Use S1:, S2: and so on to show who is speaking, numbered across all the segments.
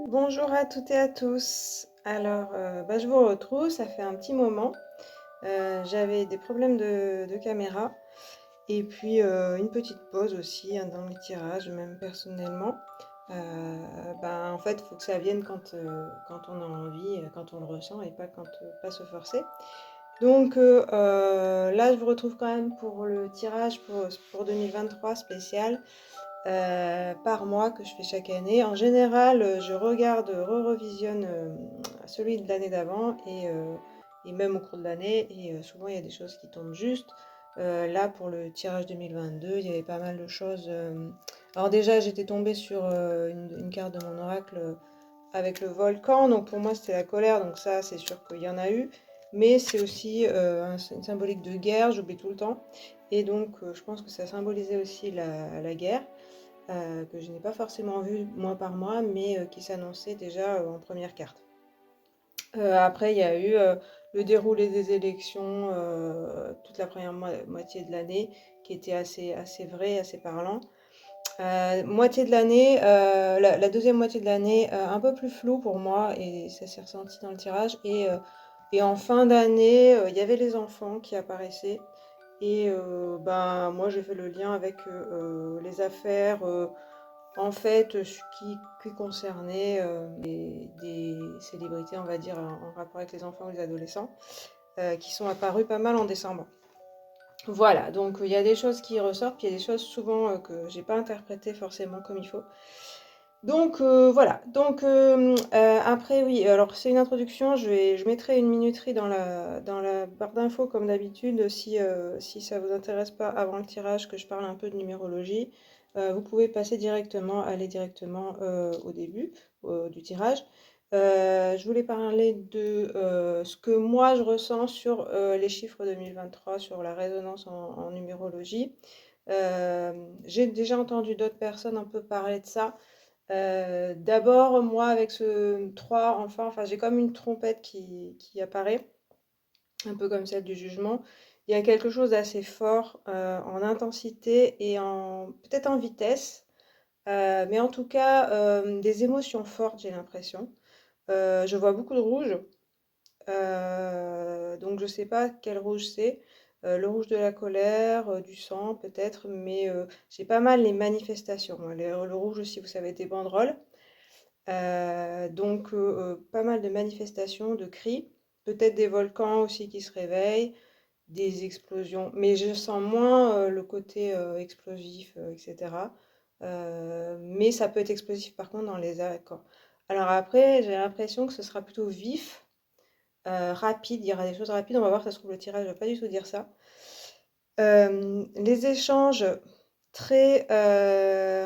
S1: Bonjour à toutes et à tous. Alors, je vous retrouve, ça fait un petit moment. J'avais des problèmes de caméra et puis une petite pause aussi hein, dans les tirages, même personnellement. En fait, il faut que ça vienne quand on a envie, quand on le ressent et pas se forcer. Donc là, je vous retrouve quand même pour le tirage pour 2023 spécial par mois que je fais chaque année. En général, je regarde, revisionne celui de l'année d'avant et même au cours de l'année. Et souvent, il y a des choses qui tombent juste. Là, pour le tirage 2022, il y avait pas mal de choses. Alors déjà, j'étais tombée sur une carte de mon oracle avec le volcan. Donc pour moi, c'était la colère. Donc ça, c'est sûr qu'il y en a eu. Mais c'est aussi une symbolique de guerre, j'oublie tout le temps. Et donc, je pense que ça symbolisait aussi la guerre que je n'ai pas forcément vu mois par mois, mais qui s'annonçait déjà en première carte. Après, il y a eu le déroulé des élections toute la première moitié de l'année, qui était assez vrai, assez parlant. Moitié de l'année, la deuxième moitié de l'année, un peu plus floue pour moi, et ça s'est ressenti dans le tirage. Et en fin d'année, il y avait les enfants qui apparaissaient. Et moi, j'ai fait le lien avec les affaires. En fait, ce qui concernait des célébrités, on va dire, en rapport avec les enfants ou les adolescents, qui sont apparues pas mal en décembre. Voilà, donc il y a des choses qui ressortent, puis il y a des choses souvent que j'ai pas interprétées forcément comme il faut. Donc voilà, donc après oui, alors c'est une introduction, je mettrai une minuterie dans la barre d'infos comme d'habitude si ça vous intéresse pas avant le tirage que je parle un peu de numérologie. Vous pouvez aller directement au début du tirage. Je voulais parler de ce que moi je ressens sur les chiffres 2023, sur la résonance en numérologie. J'ai déjà entendu d'autres personnes un peu parler de ça. D'abord, moi, avec ce 3, enfin, j'ai comme une trompette qui apparaît, un peu comme celle du jugement. Il y a quelque chose d'assez fort en intensité et peut-être en vitesse, mais en tout cas, des émotions fortes, j'ai l'impression. Je vois beaucoup de rouge, donc je sais pas quel rouge c'est. Le rouge de la colère, du sang peut-être, mais j'ai pas mal les manifestations, moi. Le rouge aussi, vous savez, des banderoles. Pas mal de manifestations, de cris, peut-être des volcans aussi qui se réveillent, des explosions, mais je sens moins le côté explosif, etc. Mais ça peut être explosif par contre dans les accords. Alors après, j'ai l'impression que ce sera plutôt vif, rapide, il y aura des choses rapides, on va voir, ça se trouve le tirage ne va pas du tout dire ça. Les échanges très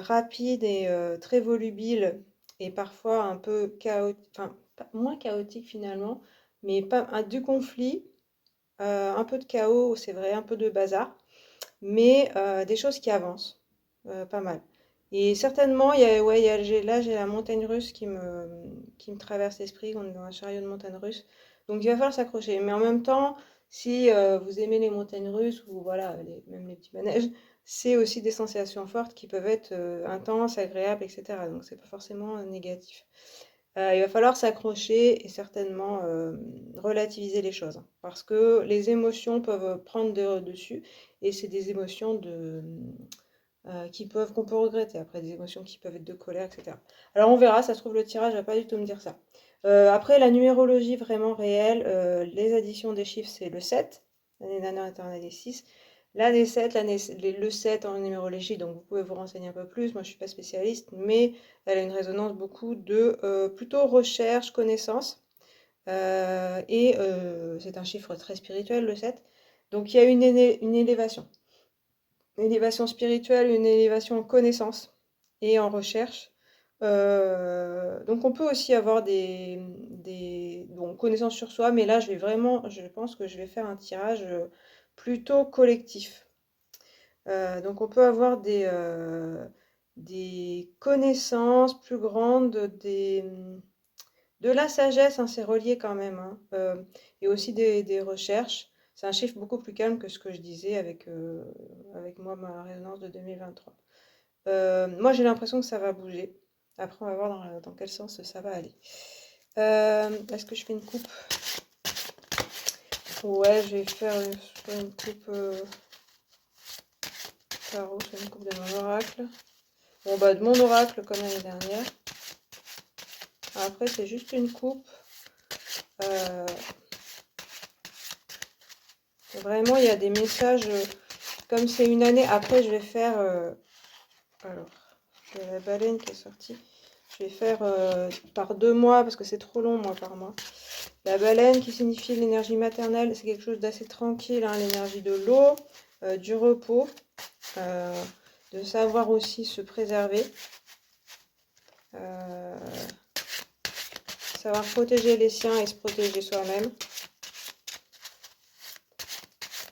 S1: rapides et très volubiles et parfois un peu chaotiques, enfin moins chaotiques finalement, mais pas du conflit, un peu de chaos, c'est vrai, un peu de bazar, mais des choses qui avancent, pas mal. Et certainement, ouais, là j'ai la montagne russe qui me traverse l'esprit, on est dans un chariot de montagne russe, donc il va falloir s'accrocher. Mais en même temps, si vous aimez les montagnes russes ou voilà, même les petits manèges, c'est aussi des sensations fortes qui peuvent être intenses, agréables, etc. Donc c'est pas forcément négatif. Il va falloir s'accrocher et certainement relativiser les choses, hein, parce que les émotions peuvent prendre dessus et c'est des émotions qu'on peut regretter après, des émotions qui peuvent être de colère, etc. Alors on verra, ça se trouve le tirage va pas du tout me dire ça. Après la numérologie vraiment réelle, les additions des chiffres c'est le 7, l'année dernière était en année 6. L'année 7, le 7 en numérologie, donc vous pouvez vous renseigner un peu plus, moi je suis pas spécialiste, mais elle a une résonance beaucoup de plutôt recherche, connaissance, et c'est un chiffre très spirituel le 7. Donc il y a une élévation. Une élévation spirituelle, une élévation en connaissance et en recherche. Donc on peut aussi avoir bon, connaissances sur soi, mais là je pense que je vais faire un tirage plutôt collectif. Donc on peut avoir des connaissances plus grandes, de la sagesse, hein, c'est relié quand même, hein, et aussi des recherches. C'est un chiffre beaucoup plus calme que ce que je disais avec moi, ma résonance de 2023. Moi, j'ai l'impression que ça va bouger. Après, on va voir dans quel sens ça va aller. Est-ce que je fais une coupe? Ouais, je vais faire une coupe tarot, je fais une coupe de mon oracle. Bon, bah, de mon oracle comme l'année dernière. Après, c'est juste une coupe. Vraiment, il y a des messages. Comme c'est une année, après, je vais faire. Alors, j'ai la baleine qui est sortie. Je vais faire par 2 mois parce que c'est trop long, moi, par mois. La baleine qui signifie l'énergie maternelle, c'est quelque chose d'assez tranquille, hein, l'énergie de l'eau, du repos, de savoir aussi se préserver, euh, savoir protéger les siens et se protéger soi-même.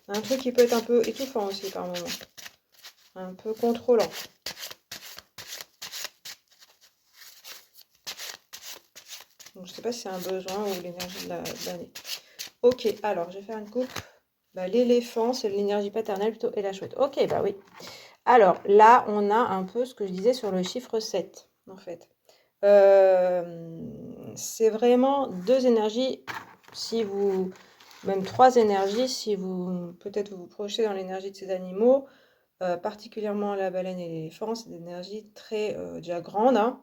S1: Un truc qui peut être un peu étouffant aussi par moment, un peu contrôlant. Donc, je ne sais pas si c'est un besoin ou l'énergie de l'année. Ok, alors je vais faire une coupe. Bah, l'éléphant, c'est l'énergie paternelle plutôt, et la chouette. Ok, bah oui. Alors là, on a un peu ce que je disais sur le chiffre 7, en fait. C'est vraiment deux énergies, si vous, même trois énergies, si vous, peut-être vous vous projetez dans l'énergie de ces animaux, particulièrement la baleine et l'éléphant, c'est des énergies très déjà grandes, hein,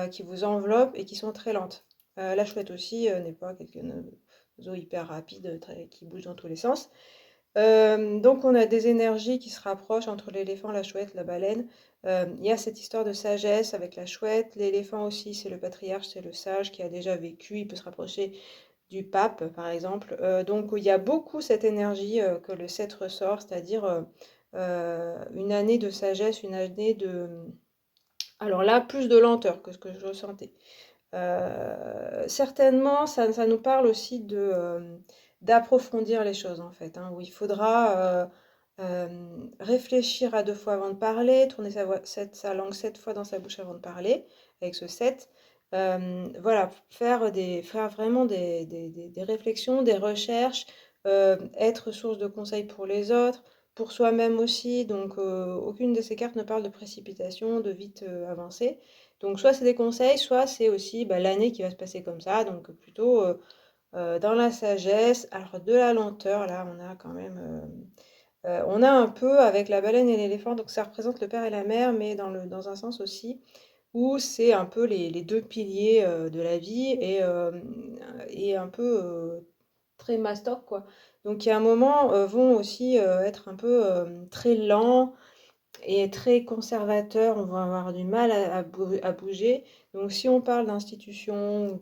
S1: qui vous enveloppent et qui sont très lentes. La chouette aussi n'est pas quelqu'un de hyper rapide, qui bouge dans tous les sens. Donc on a des énergies qui se rapprochent entre l'éléphant, la chouette, la baleine. Il y a cette histoire de sagesse avec la chouette. L'éléphant aussi, c'est le patriarche, c'est le sage qui a déjà vécu. Il peut se rapprocher du pape, par exemple. Donc il y a beaucoup cette énergie que le 7 ressort, c'est-à-dire une année de sagesse, une année de... Alors là, plus de lenteur que ce que je ressentais. Certainement, ça nous parle aussi d'approfondir les choses, en fait, hein, où il faudra réfléchir à 2 fois avant de parler, tourner sa langue 7 fois dans sa bouche avant de parler, avec ce 7. Voilà, faire vraiment des réflexions, des recherches, être source de conseils pour les autres, pour soi-même aussi. Donc, aucune de ces cartes ne parle de précipitation, de vite avancer. Donc soit c'est des conseils, soit c'est aussi bah, l'année qui va se passer comme ça, donc plutôt dans la sagesse. Alors de la lenteur, là on a quand même, on a un peu avec la baleine et l'éléphant, donc ça représente le père et la mère, mais dans un sens aussi où c'est un peu les deux piliers de la vie et un peu très mastoc quoi. Donc il y a un moment vont aussi être un peu très lents et très conservateur, on va avoir du mal à bouger. Donc si on parle d'institutions ou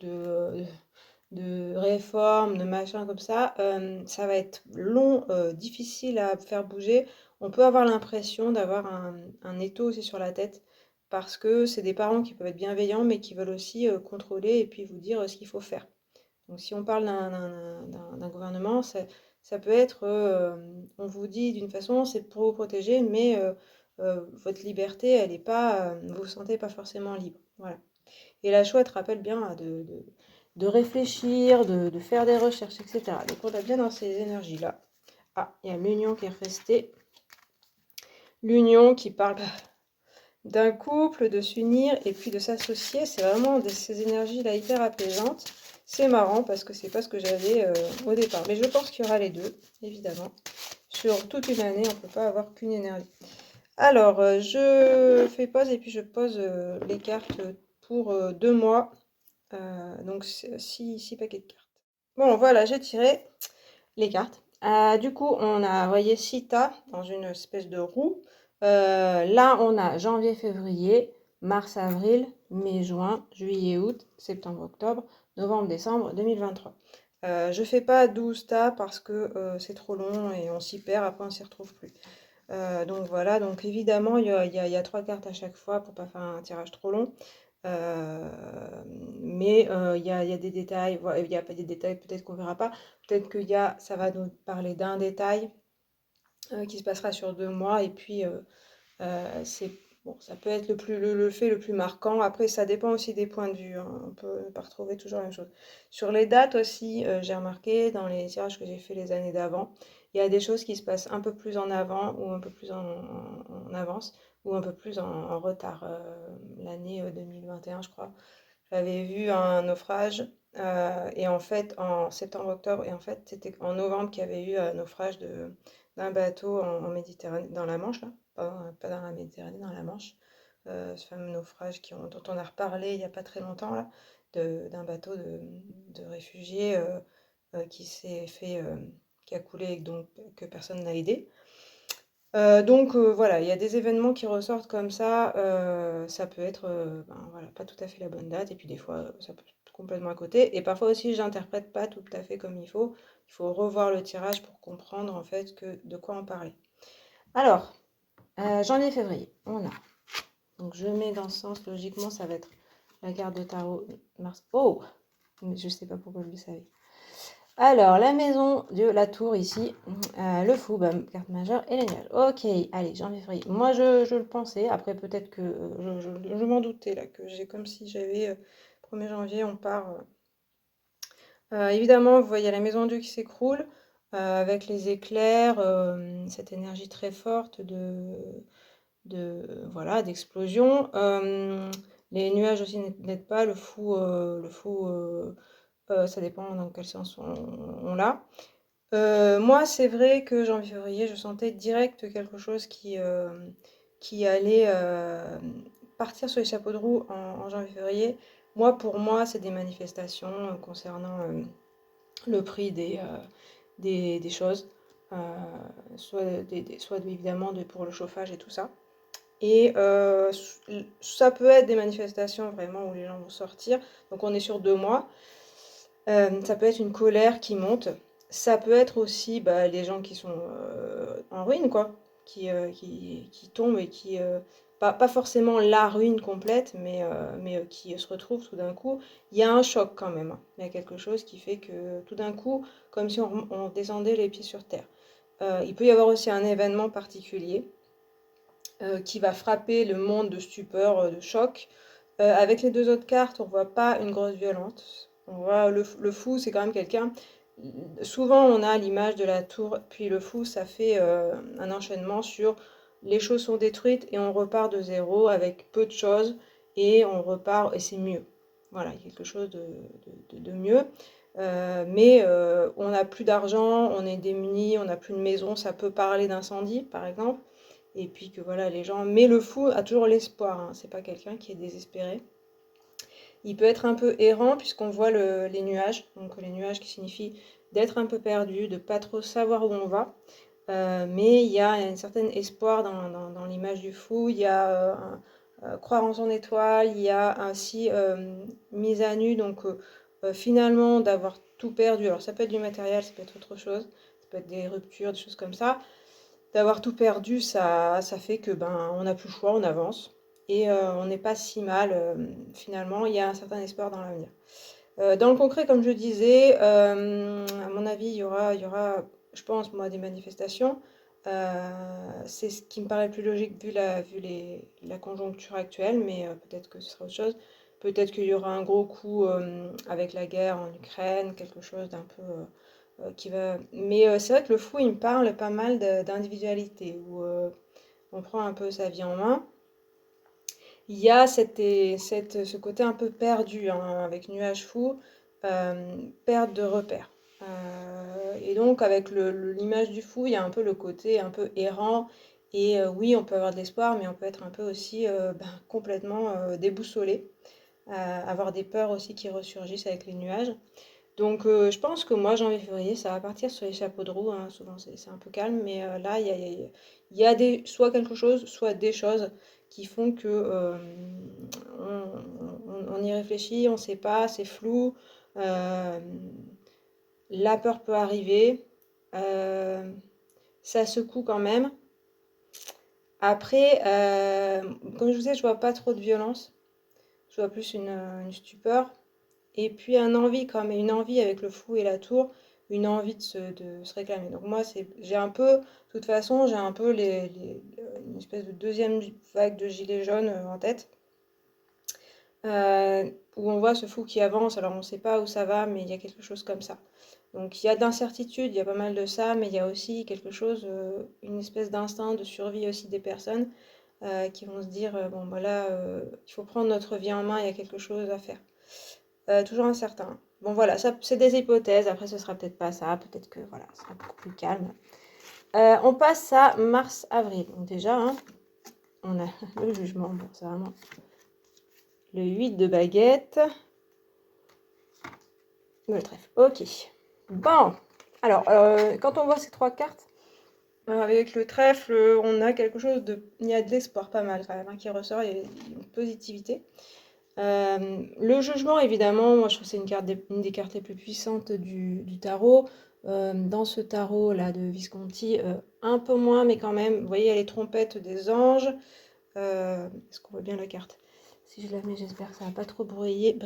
S1: de réformes, de machins comme ça va être long, difficile à faire bouger. On peut avoir l'impression d'avoir un étau aussi sur la tête parce que c'est des parents qui peuvent être bienveillants mais qui veulent aussi contrôler et puis vous dire ce qu'il faut faire. Donc si on parle d'un gouvernement, ça peut être, on vous dit d'une façon, c'est pour vous protéger, mais votre liberté, elle est pas, vous vous sentez pas forcément libre. Voilà. Et la chouette rappelle bien de réfléchir, de faire des recherches, etc. Donc on est bien dans ces énergies-là. Ah, il y a l'union qui est restée. L'union qui parle d'un couple, de s'unir et puis de s'associer. C'est vraiment ces énergies-là hyper apaisantes. C'est marrant parce que c'est pas ce que j'avais au départ. Mais je pense qu'il y aura les deux, évidemment. Sur toute une année, on ne peut pas avoir qu'une énergie. Alors, je fais pause et puis je pose les cartes pour 2 mois. Donc, 6 paquets de cartes. Bon, voilà, j'ai tiré les cartes. Du coup, on a, vous voyez, Sita dans une espèce de roue. Là, on a janvier, février, mars, avril, mai, juin, juillet, août, septembre, octobre, novembre, décembre 2023. Je fais pas 12 tas parce que c'est trop long et on s'y perd, après on s'y retrouve plus. Donc voilà, donc évidemment, il y a 3 cartes à chaque fois pour pas faire un tirage trop long. Mais il y a des détails, il n'y a pas des détails, peut-être qu'on verra pas. Peut-être ça va nous parler d'un détail qui se passera sur 2 mois et puis c'est bon, ça peut être le fait le plus marquant. Après, ça dépend aussi des points de vue, hein. On peut pas retrouver toujours la même chose. Sur les dates aussi, j'ai remarqué dans les tirages que j'ai fait les années d'avant, Il y a des choses qui se passent un peu plus en avant ou un peu plus en avance ou un peu plus en retard. L'année 2021, je crois, j'avais vu un naufrage et en fait en septembre-octobre et en fait c'était en novembre qu'il y avait eu un naufrage d'un bateau en Méditerranée, dans la Manche là, pas dans la Méditerranée, dans la Manche. Ce fameux naufrage dont on a reparlé il n'y a pas très longtemps là, d'un bateau de réfugiés qui s'est fait, qui a coulé et donc que personne n'a aidé. Donc voilà, il y a des événements qui ressortent comme ça peut être, ben, voilà, pas tout à fait la bonne date et puis des fois, ça peut être complètement à côté et parfois aussi j'interprète pas tout à fait comme il faut. Il faut revoir le tirage pour comprendre en fait de quoi on parlait. Alors, janvier-février, on a donc je mets dans ce sens, logiquement ça va être la carte de tarot Mars. Oh! Mais je sais pas pourquoi je le savais. Alors, la maison de la tour ici, le fou, bah, carte majeure et les nuages. Ok, allez, janvier, février. Moi, je le pensais. Après, peut-être que je m'en doutais là, que j'ai comme si j'avais 1er janvier, on part. Évidemment, vous voyez la maison Dieu qui s'écroule avec les éclairs, cette énergie très forte voilà, d'explosion. Les nuages aussi n'aident pas. Ça dépend dans quel sens on l'a. Moi, c'est vrai que janvier-février, je sentais direct quelque chose qui allait partir sur les chapeaux de roue en janvier-février. Moi, pour moi, c'est des manifestations concernant le prix des choses, euh, soit évidemment pour le chauffage et tout ça. Et ça peut être des manifestations vraiment où les gens vont sortir. Donc on est sur 2 mois. Ça peut être une colère qui monte. Ça peut être aussi bah, les gens qui sont en ruine, quoi, qui tombent et pas forcément la ruine complète, mais qui se retrouvent tout d'un coup. Il y a un choc quand même, hein. Il y a quelque chose qui fait que tout d'un coup, comme si on descendait les pieds sur terre. Il peut y avoir aussi un événement particulier qui va frapper le monde de stupeur, de choc. Avec les 2 autres cartes, on voit pas une grosse violence. On voit le fou, c'est quand même quelqu'un. Souvent, on a l'image de la tour, puis le fou, ça fait un enchaînement sur les choses sont détruites et on repart de zéro avec peu de choses et on repart et c'est mieux. Voilà, quelque chose de mieux. Mais on n'a plus d'argent, on est démuni, on n'a plus de maison, ça peut parler d'incendie par exemple. Et puis que voilà, les gens. Mais le fou a toujours l'espoir, hein. C'est pas quelqu'un qui est désespéré. Il peut être un peu errant puisqu'on voit les nuages. Donc les nuages qui signifient d'être un peu perdu, de pas trop savoir où on va. Mais il y a un certain espoir dans l'image du fou. Il y a croire en son étoile. Il y a ainsi mise à nu. Donc finalement d'avoir tout perdu. Alors ça peut être du matériel, ça peut être autre chose. Ça peut être des ruptures, des choses comme ça. D'avoir tout perdu, ça fait que ben on n'a plus le choix, on avance. Et on n'est pas si mal finalement. Il y a un certain espoir dans l'avenir. Dans le concret, comme je disais, à mon avis, il y aura, je pense, moi, des manifestations. C'est ce qui me paraît le plus logique vu la conjoncture actuelle, mais peut-être que ce sera autre chose. Peut-être qu'il y aura un gros coup avec la guerre en Ukraine, quelque chose d'un peu qui va. Mais c'est vrai que le fou, il me parle pas mal d'individualité, où on prend un peu sa vie en main. Il y a ce côté un peu perdu hein, avec Nuage Fou, perte de repères. Et donc avec l'image du fou, il y a un peu le côté un peu errant. Et oui, on peut avoir de l'espoir, mais on peut être un peu aussi complètement déboussolé, avoir des peurs aussi qui ressurgissent avec les nuages. Donc je pense que moi, janvier-février, ça va partir sur les chapeaux de roue, hein. Souvent c'est un peu calme, mais là, il y a soit quelque chose, soit des choses qui font que on y réfléchit, on ne sait pas, c'est flou. euh, la peur peut arriver, euh, ça secoue quand même. Après, comme je vous disais, je vois pas trop de violence, je vois plus une stupeur. Et puis un envie quand même, une envie avec le fou et la tour, une envie de se réclamer. Donc moi, j'ai un peu, de toute façon, j'ai un peu une espèce de deuxième vague de gilets jaunes en tête, où on voit ce fou qui avance, alors on ne sait pas où ça va, mais il y a quelque chose comme ça. Donc il y a de l'incertitude, il y a pas mal de ça, mais il y a aussi quelque chose, une espèce d'instinct de survie aussi des personnes qui vont se dire, bon voilà, il faut prendre notre vie en main, il y a quelque chose à faire. Toujours incertain. Bon voilà, ça c'est des hypothèses, après ce sera peut-être pas ça, peut-être que voilà, ce sera beaucoup plus calme. On passe à mars-avril. Donc déjà, hein, on a le jugement, bon c'est vraiment le 8 de baguette. Le trèfle, ok. Bon, alors, quand on voit ces 3 cartes, avec le trèfle, on a quelque chose de... Il y a de l'espoir pas mal quand même, hein, qui ressort, il y a une positivité. Le jugement, évidemment, moi je trouve que c'est une des cartes les plus puissantes du tarot. Dans ce tarot-là de Visconti, un peu moins, mais quand même, vous voyez, il y a les trompettes des anges. Est-ce qu'on voit bien la carte? Si je la mets, j'espère que ça va pas trop briller.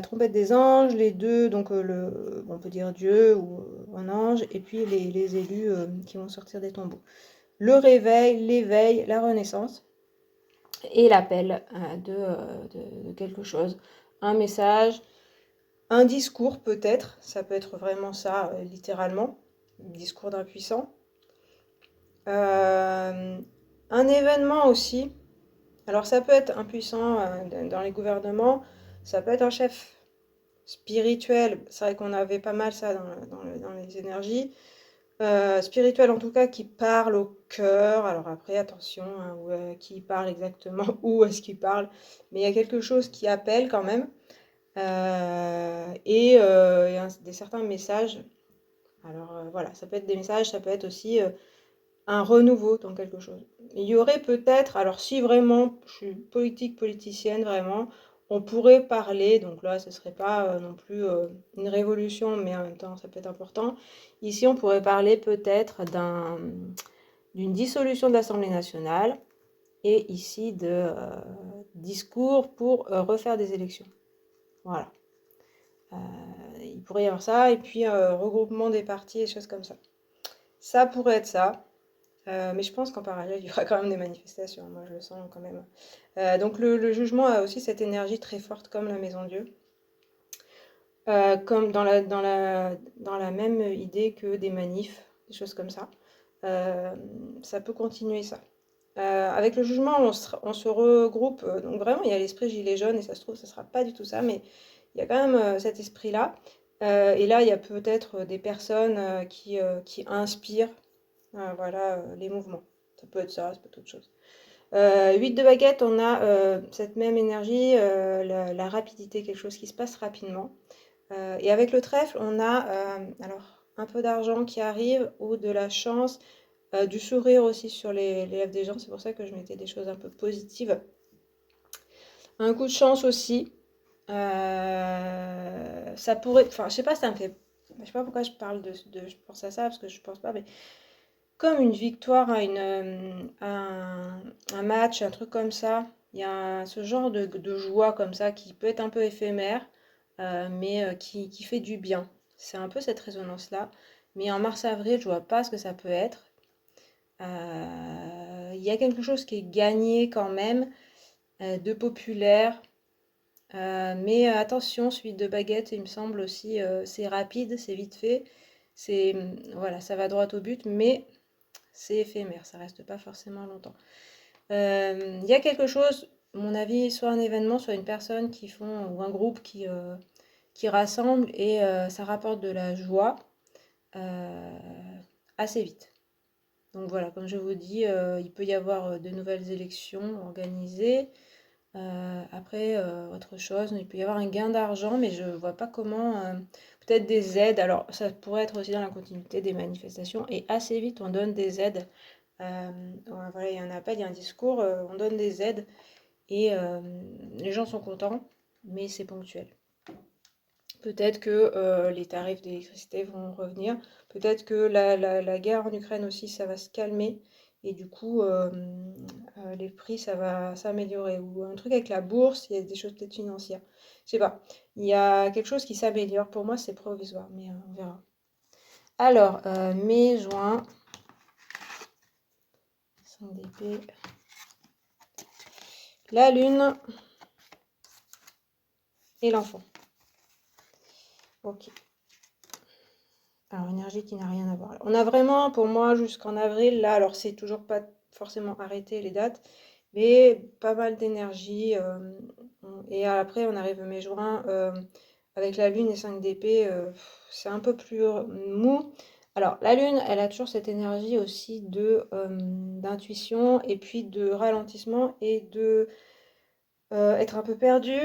S1: Trompette des anges, les deux, donc on peut dire Dieu ou un ange, et puis les élus qui vont sortir des tombeaux. Le réveil, l'éveil, la renaissance, et l'appel de quelque chose. Un message, un discours peut-être, ça peut être vraiment ça, littéralement, discours d'un puissant. Un événement aussi. Alors ça peut être un puissant dans les gouvernements, ça peut être un chef spirituel, c'est vrai qu'on avait pas mal ça dans les énergies. Spirituel en tout cas qui parle au cœur. Alors après attention, hein, qui parle exactement, où est-ce qu'il parle, mais il y a quelque chose qui appelle quand même. Il y a certains messages. Alors voilà, ça peut être des messages, ça peut être aussi un renouveau dans quelque chose. Il y aurait peut-être, alors si vraiment je suis politicienne vraiment, on pourrait parler, donc là ce serait pas non plus une révolution, mais en même temps ça peut être important. Ici on pourrait parler peut-être d'une dissolution de l'Assemblée nationale et ici de discours pour refaire des élections. Voilà. Il pourrait y avoir ça, et puis regroupement des partis et choses comme ça. Ça pourrait être ça. Mais je pense qu'en parallèle, il y aura quand même des manifestations. Moi, je le sens quand même. Donc, le jugement a aussi cette énergie très forte comme la Maison Dieu. Comme dans la même idée que des manifs, des choses comme ça. Ça peut continuer ça. Avec le jugement, on se regroupe. Donc, vraiment, il y a l'esprit gilet jaune, et ça se trouve, ça ne sera pas du tout ça, mais il y a quand même cet esprit-là. Et là, il y a peut-être des personnes qui inspirent voilà, les mouvements. Ça peut être ça, ça peut être autre chose. 8 de baguette, on a cette même énergie, la rapidité, quelque chose qui se passe rapidement. Et avec le trèfle, on a alors un peu d'argent qui arrive ou de la chance, du sourire aussi sur les lèvres des gens. C'est pour ça que je mettais des choses un peu positives. Un coup de chance aussi. Ça pourrait, enfin, je sais pas, ça me fait, je sais pas pourquoi je pense à ça parce que je pense pas, mais comme une victoire un match, un truc comme ça. Il y a ce genre de joie comme ça qui peut être un peu éphémère, mais qui fait du bien. C'est un peu cette résonance-là. Mais en mars-avril, je vois pas ce que ça peut être. Il y a quelque chose qui est gagné quand même, de populaire. Mais attention, suite de baguette, il me semble aussi, c'est rapide, c'est vite fait. Voilà, ça va droit au but, mais c'est éphémère, ça reste pas forcément longtemps. Il y a quelque chose, à mon avis, soit un événement, soit une personne ou un groupe qui rassemble et ça rapporte de la joie euh, assez vite. Donc voilà, comme je vous dis, il peut y avoir de nouvelles élections organisées. Après, autre chose, il peut y avoir un gain d'argent, mais je ne vois pas comment. Peut-être des aides. Alors, ça pourrait être aussi dans la continuité des manifestations. Et assez vite, on donne des aides. Ouais, voilà, il y a un appel, il y a un discours, on donne des aides. Et les gens sont contents, mais c'est ponctuel. Peut-être que les tarifs d'électricité vont revenir. Peut-être que la guerre en Ukraine aussi, ça va se calmer. Et du coup, les prix, ça va s'améliorer. Ou un truc avec la bourse, il y a des choses peut-être financières. Je sais pas. Il y a quelque chose qui s'améliore. Pour moi, c'est provisoire, mais on verra. Alors, mai, juin. 5 d'épée. La lune et l'enfant. Ok. Alors, énergie qui n'a rien à voir. On a vraiment, pour moi, jusqu'en avril, là, alors c'est toujours pas forcément arrêté les dates, mais pas mal d'énergie. Et après, on arrive mai-juin, avec la Lune et 5 d'épée, c'est un peu plus mou. Alors, la Lune, elle a toujours cette énergie aussi d'intuition et puis de ralentissement et de être un peu perdu,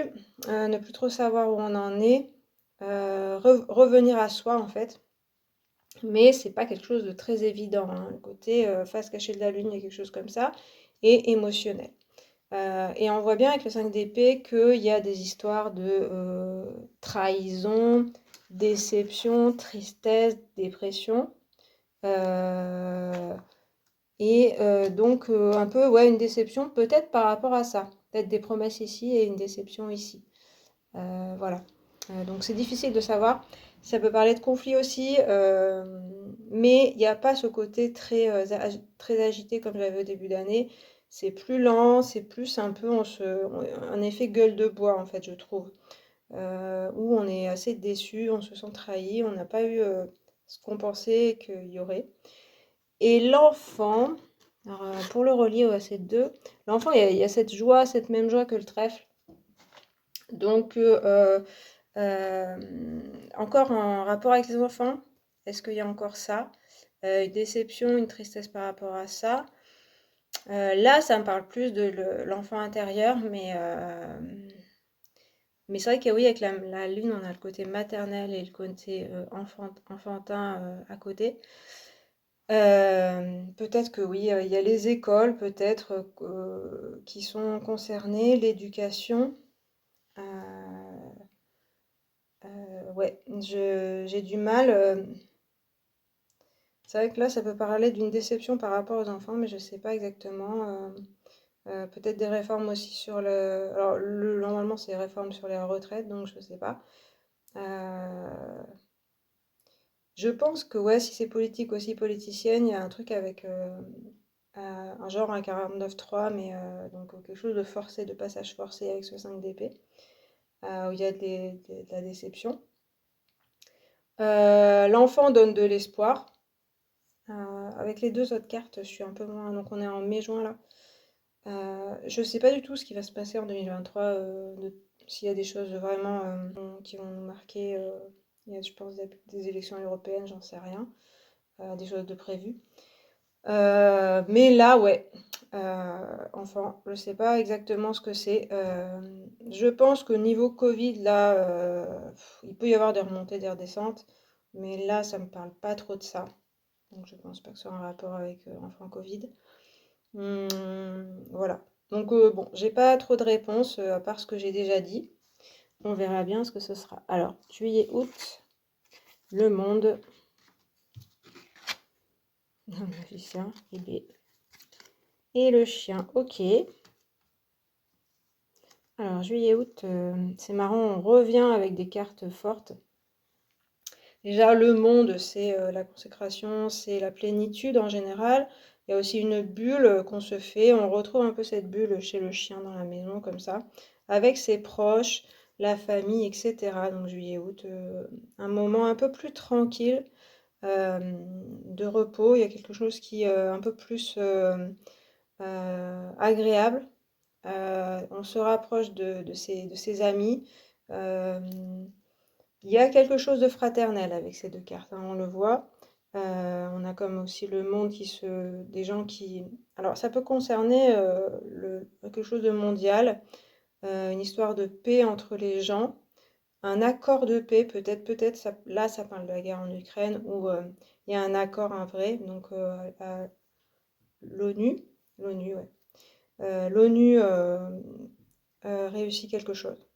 S1: ne plus trop savoir où on en est, revenir à soi en fait. Mais c'est pas quelque chose de très évident, hein. Le côté face cachée de la Lune, il y a quelque chose comme ça, et émotionnel. Et on voit bien avec le 5 d'épée qu'il y a des histoires de trahison, déception, tristesse, dépression. Euh, donc un peu ouais, une déception peut-être par rapport à ça. Peut-être des promesses ici et une déception ici. Voilà. Donc c'est difficile de savoir. Ça peut parler de conflit aussi, mais il n'y a pas ce côté très agité comme j'avais au début d'année. C'est plus lent, c'est plus un peu un effet gueule de bois en fait, je trouve. Où on est assez déçu, on se sent trahi, on n'a pas eu ce qu'on pensait qu'il y aurait. Et l'enfant, alors, pour le relier à ces deux, l'enfant, il y a cette joie, cette même joie que le trèfle. Donc, encore en rapport avec les enfants, est-ce qu'il y a encore ça? Une déception, une tristesse par rapport à ça. Là, ça me parle plus de l'enfant intérieur, mais c'est vrai que oui, avec la lune, on a le côté maternel et le côté enfantin à côté. Peut-être que oui, il y a les écoles peut-être qui sont concernées, l'éducation. Euh, ouais, j'ai du mal. C'est vrai que là, ça peut parler d'une déception par rapport aux enfants, mais je sais pas exactement. Peut-être des réformes aussi sur le. Alors, normalement, c'est des réformes sur les retraites, donc je sais pas. Euh, je pense que ouais, si c'est politique aussi politicienne, il y a un truc avec un genre un 49.3, mais donc quelque chose de forcé, de passage forcé avec ce 5 d'épée, où il y a de la déception. L'enfant donne de l'espoir. Avec les deux autres cartes, je suis un peu moins. Donc on est en mai-juin là. Je sais pas du tout ce qui va se passer en 2023, s'il y a des choses vraiment qui vont nous marquer. Il y a, je pense, des élections européennes, j'en sais rien. Des choses de prévues. Mais là, ouais. Enfin, je sais pas exactement ce que c'est. Je pense qu'au niveau Covid, là, il peut y avoir des remontées, des redescentes. Mais là, ça me parle pas trop de ça. Donc je pense pas que ce soit un rapport avec enfant Covid. Voilà. Donc bon, j'ai pas trop de réponses à part ce que j'ai déjà dit. On verra bien ce que ce sera. Alors, juillet, août, le monde, le magicien, et le chien. Ok. Alors, juillet, août, c'est marrant, on revient avec des cartes fortes. Déjà, le monde, c'est la consécration, c'est la plénitude en général. Il y a aussi une bulle qu'on se fait. On retrouve un peu cette bulle chez le chien dans la maison, comme ça, avec ses proches, la famille, etc. Donc, juillet, août, un moment un peu plus tranquille, euh, de repos. Il y a quelque chose qui est un peu plus agréable. On se rapproche de ses amis. Euh, il y a quelque chose de fraternel avec ces deux cartes, hein, on le voit. On a comme aussi le monde des gens qui. Alors, ça peut concerner quelque chose de mondial, une histoire de paix entre les gens, un accord de paix, peut-être, là, ça parle de la guerre en Ukraine, où il y a un accord, un vrai, donc l'ONU, l'ONU, ouais. L'ONU réussit quelque chose.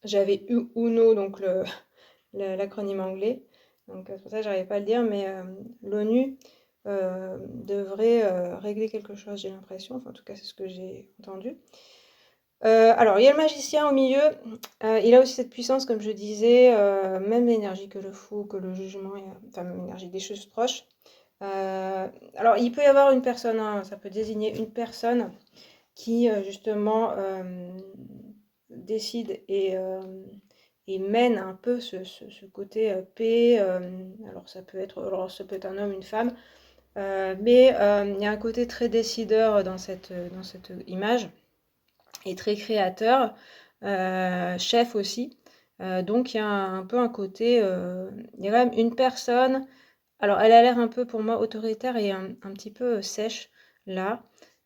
S1: J'avais eu UNO, donc l'acronyme anglais. Donc c'est pour ça que j'arrivais pas à le dire, mais l'ONU devrait régler quelque chose, j'ai l'impression. Enfin, en tout cas, c'est ce que j'ai entendu. Alors, il y a le magicien au milieu. Il a aussi cette puissance, comme je disais, même l'énergie que le fou, que le jugement, enfin, même l'énergie des choses proches. Alors, il peut y avoir une personne, hein, ça peut désigner une personne qui, justement, décide et mène un peu ce côté paix. Alors ça peut être un homme, une femme, mais il y a un côté très décideur dans cette image et très créateur, chef aussi. Donc il y a un peu un côté, il y a quand même une personne, alors elle a l'air un peu pour moi autoritaire et un petit peu sèche là,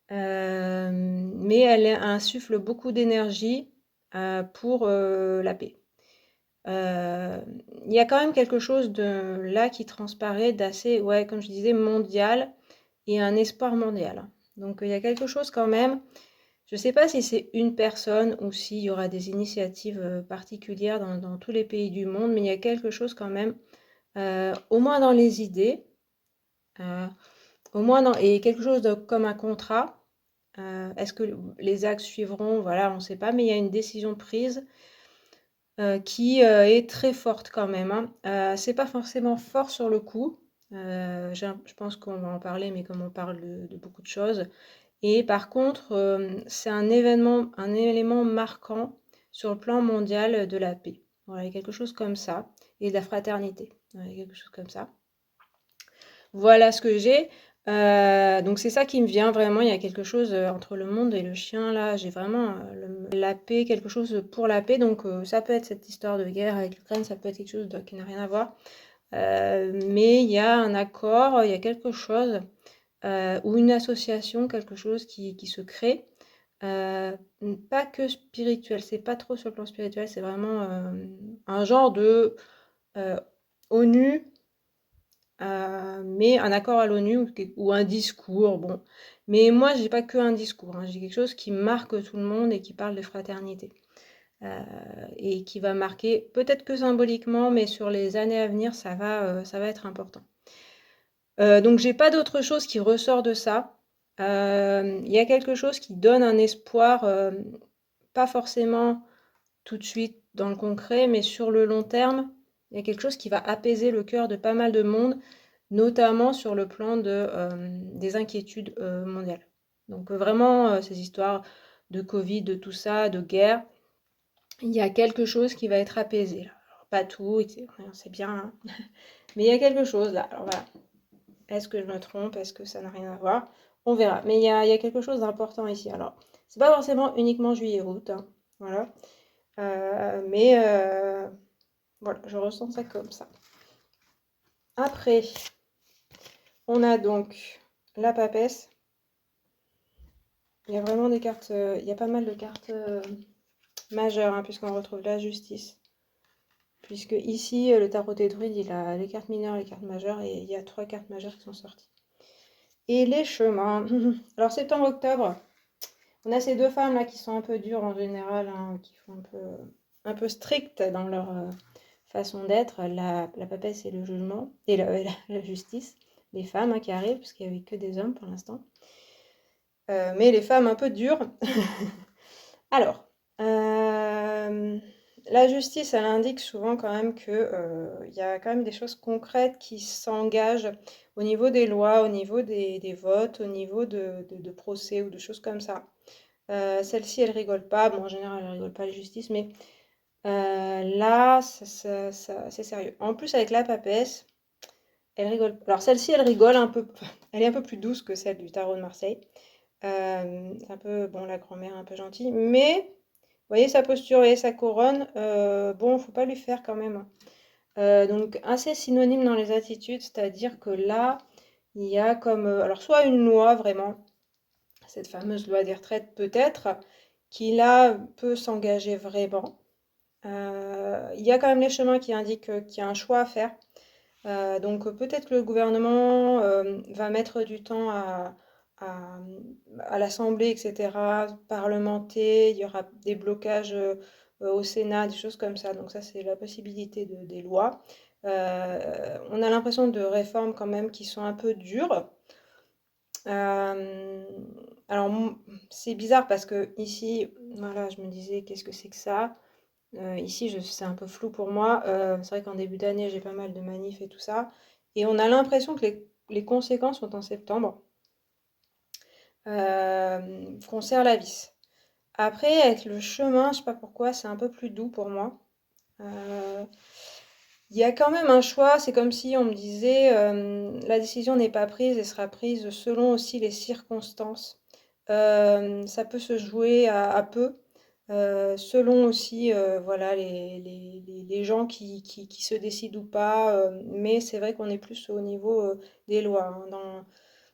S1: mais elle insuffle beaucoup d'énergie pour la paix. Il y a quand même quelque chose de là qui transparaît d'assez, ouais, comme je disais, mondial et un espoir mondial. Donc il y a quelque chose quand même. Je ne sais pas si c'est une personne ou s'il y aura des initiatives particulières dans tous les pays du monde, mais il y a quelque chose quand même, au moins dans les idées, euh, au moins et quelque chose comme un contrat. Est-ce que les actes suivront? Voilà, on ne sait pas, mais il y a une décision prise qui est très forte quand même, hein. C'est pas forcément fort sur le coup. Je pense qu'on va en parler, mais comme on parle de beaucoup de choses. Et par contre, c'est un élément marquant sur le plan mondial de la paix. Voilà, il y a quelque chose comme ça. Et de la fraternité. Voilà, il y a quelque chose comme ça. Voilà ce que j'ai. Donc c'est ça qui me vient vraiment. Il y a quelque chose entre le monde et le chien là. J'ai vraiment la paix, quelque chose pour la paix. Donc ça peut être cette histoire de guerre avec l'Ukraine, ça peut être quelque chose qui n'a rien à voir. Mais il y a un accord, il y a quelque chose ou une association, quelque chose qui se crée. Pas que spirituel, c'est pas trop sur le plan spirituel, c'est vraiment un genre de ONU, mais un accord à l'ONU ou un discours, bon. Mais moi, j'ai pas que un discours, hein, j'ai quelque chose qui marque tout le monde et qui parle de fraternité. Et qui va marquer, peut-être que symboliquement, mais sur les années à venir, ça va être important. Donc j'ai pas d'autre chose qui ressort de ça. Il y a quelque chose qui donne un espoir, pas forcément tout de suite dans le concret, mais sur le long terme, il y a quelque chose qui va apaiser le cœur de pas mal de monde, notamment sur le plan des inquiétudes mondiales. Donc vraiment, ces histoires de Covid, de tout ça, de guerre, il y a quelque chose qui va être apaisé là. Alors, pas tout, c'est bien, hein, mais il y a quelque chose là. Alors voilà. Est-ce que je me trompe? Est-ce que ça n'a rien à voir? On verra. Mais il y a quelque chose d'important ici. Alors, c'est pas forcément uniquement juillet-août, hein, voilà. Mais voilà, je ressens ça comme ça. Après, on a donc la papesse. Il y a vraiment des cartes, il y a pas mal de cartes majeures, hein, puisqu'on retrouve la justice. Puisque ici, le tarot des druides, il a les cartes mineures et les cartes majeures, et il y a 3 cartes majeures qui sont sorties. Et les chemins. Alors, septembre-octobre, on a ces deux femmes là qui sont un peu dures en général, hein, qui font un peu strictes dans leur façon d'être, la papesse et le jugement, et la justice, les femmes, hein, qui arrivent, parce qu'il n'y avait que des hommes pour l'instant. Mais les femmes un peu dures. Alors, la justice, elle indique souvent quand même que il y a quand même des choses concrètes qui s'engagent au niveau des lois, au niveau des votes, au niveau de procès ou de choses comme ça. Celle-ci, elle rigole pas. Bon, en général, elle rigole pas, la justice, mais là, c'est sérieux. En plus, avec la papesse, elle rigole. Alors, celle-ci, elle rigole un peu. Elle est un peu plus douce que celle du tarot de Marseille. C'est un peu, bon, la grand-mère un peu gentille, mais vous voyez sa posture, vous voyez sa couronne. Bon, faut pas lui faire quand même, hein. Donc, assez synonyme dans les attitudes, c'est-à-dire que là, il y a comme, alors, soit une loi vraiment, cette fameuse loi des retraites peut-être, qui là peut s'engager vraiment. Il y a quand même les chemins qui indiquent qu'il y a un choix à faire. Donc peut-être que le gouvernement va mettre du temps à, à l'Assemblée, etc., parlementer, il y aura des blocages au Sénat, des choses comme ça. Donc ça, c'est la possibilité des lois. On a l'impression de réformes quand même qui sont un peu dures. Euh, alors, c'est bizarre parce que ici, voilà, je me disais, qu'est-ce que c'est que ça? Ici, c'est un peu flou pour moi. C'est vrai qu'en début d'année, j'ai pas mal de manifs et tout ça. Et on a l'impression que les conséquences sont en septembre, qu'on serre la vis. Après, avec le chemin, je sais pas pourquoi, c'est un peu plus doux pour moi. Il y a quand même un choix, c'est comme si on me disait la décision n'est pas prise et sera prise selon aussi les circonstances. Ça peut se jouer à peu, selon aussi voilà, les gens qui se décident ou pas, mais c'est vrai qu'on est plus au niveau des lois, hein.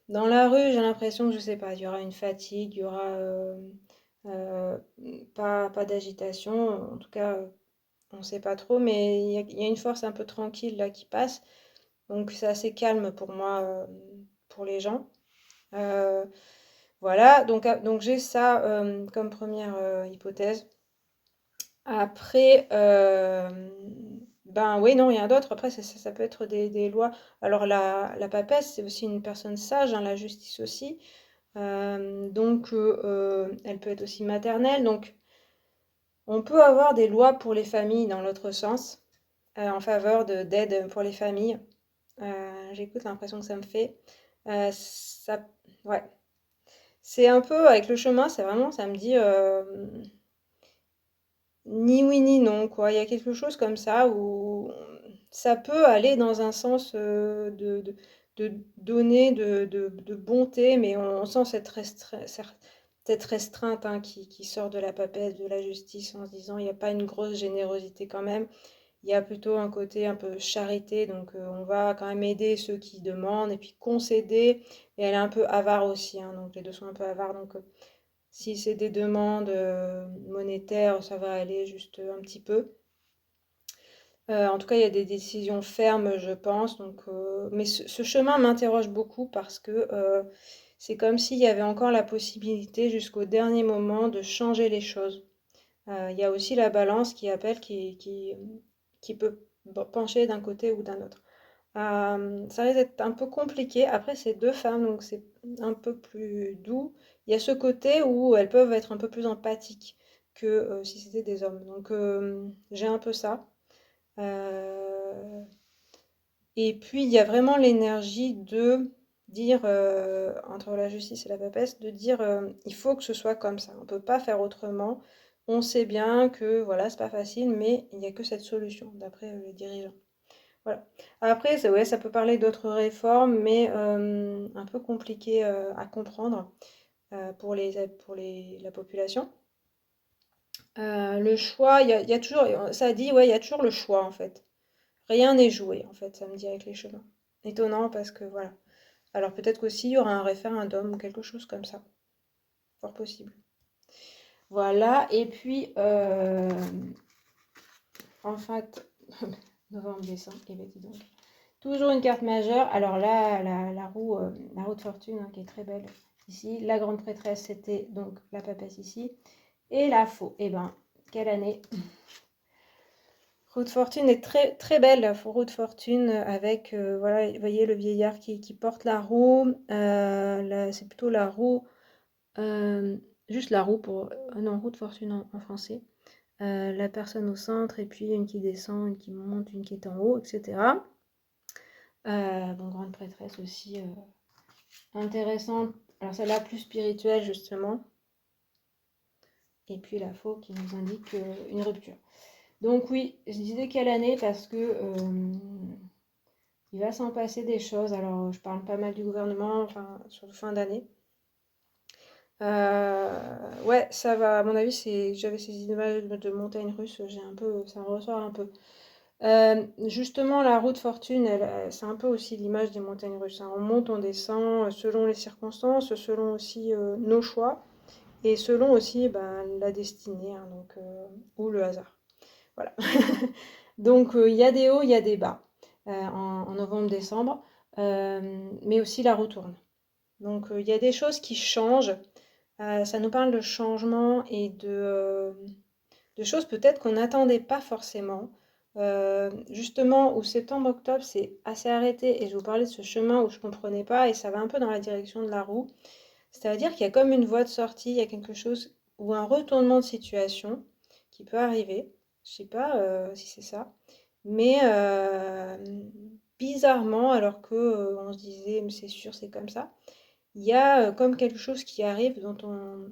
S1: Dans la rue, j'ai l'impression que je sais pas, il y aura une fatigue, il y aura euh, pas d'agitation, en tout cas. On sait pas trop, mais il y a une force un peu tranquille là qui passe. Donc c'est assez calme pour moi, pour les gens. Euh, voilà, donc j'ai ça comme première hypothèse. Après, ben oui, non, rien d'autre. Après, ça peut être des lois. Alors la papesse, c'est aussi une personne sage, hein, la justice aussi. Donc elle peut être aussi maternelle. Donc on peut avoir des lois pour les familles dans l'autre sens, en faveur d'aide pour les familles. J'écoute l'impression que ça me fait. Ça, ouais. C'est un peu avec le chemin, c'est vraiment, ça me dit ni oui ni non, quoi. Il y a quelque chose comme ça où ça peut aller dans un sens de donner, de bonté, mais on sent cette restreinte, hein, qui sort de la papesse, de la justice, en se disant il n'y a pas une grosse générosité quand même. Il y a plutôt un côté un peu charité, donc on va quand même aider ceux qui demandent et puis concéder. Et elle est un peu avare aussi, hein, donc les deux sont un peu avares. Donc si c'est des demandes monétaires, ça va aller juste un petit peu. En tout cas, il y a des décisions fermes, je pense. Donc, mais ce chemin m'interroge beaucoup parce que c'est comme s'il y avait encore la possibilité jusqu'au dernier moment de changer les choses. Il y a aussi la balance qui appelle, qui peut pencher d'un côté ou d'un autre. Ça risque d'être un peu compliqué. Après, c'est deux femmes, donc c'est un peu plus doux. Il y a ce côté où elles peuvent être un peu plus empathiques que si c'était des hommes. Donc j'ai un peu ça. Euh, et puis il y a vraiment l'énergie de dire, entre la justice et la papesse, de dire il faut que ce soit comme ça. On ne peut pas faire autrement. On sait bien que voilà, c'est pas facile, mais il n'y a que cette solution, d'après les dirigeants. Voilà. Après, ouais, ça peut parler d'autres réformes, mais un peu compliquées à comprendre pour la population. Le choix, il y a toujours, ça dit, ouais, il y a toujours le choix en fait. Rien n'est joué en fait, ça me dit avec les chemins. Étonnant parce que voilà. Alors peut-être qu'aussi il y aura un référendum ou quelque chose comme ça. Fort possible. Voilà, et puis en fait, novembre, décembre, et ben dis donc. Toujours une carte majeure. Alors là, la roue de fortune, hein, qui est très belle ici. La grande prêtresse, c'était donc la papesse ici. Et la faux. Eh ben, quelle année! Roue de fortune est très très belle, la roue de fortune avec, voilà, vous voyez le vieillard qui porte la roue. C'est plutôt la roue, euh, juste la roue pour, non, roue de fortune en français. La personne au centre et puis une qui descend, une qui monte, une qui est en haut, etc. Bon, grande prêtresse aussi, intéressante. Alors celle-là plus spirituelle justement. Et puis la faux qui nous indique une rupture. Donc oui, je disais quelle année parce que il va s'en passer des choses. Alors je parle pas mal du gouvernement, enfin sur fin d'année. Ouais, ça va. À mon avis, j'avais ces images de montagnes russes. J'ai un peu, ça me ressort un peu. Justement, la roue de fortune, c'est un peu aussi l'image des montagnes russes, hein. On monte, on descend, selon les circonstances, selon aussi nos choix, et selon aussi ben, la destinée, hein, donc, ou le hasard. Voilà. Donc il y a des hauts, il y a des bas en novembre-décembre, mais aussi la roue tourne. Donc il y a des choses qui changent. Ça nous parle de changement et de choses peut-être qu'on n'attendait pas forcément. Justement, où septembre-octobre, c'est assez arrêté et je vous parlais de ce chemin où je ne comprenais pas et ça va un peu dans la direction de la roue. C'est-à-dire qu'il y a comme une voie de sortie, il y a quelque chose ou un retournement de situation qui peut arriver. Je sais pas si c'est ça, mais bizarrement, alors que on se disait, mais c'est sûr, c'est comme ça, il y a comme quelque chose qui arrive dont on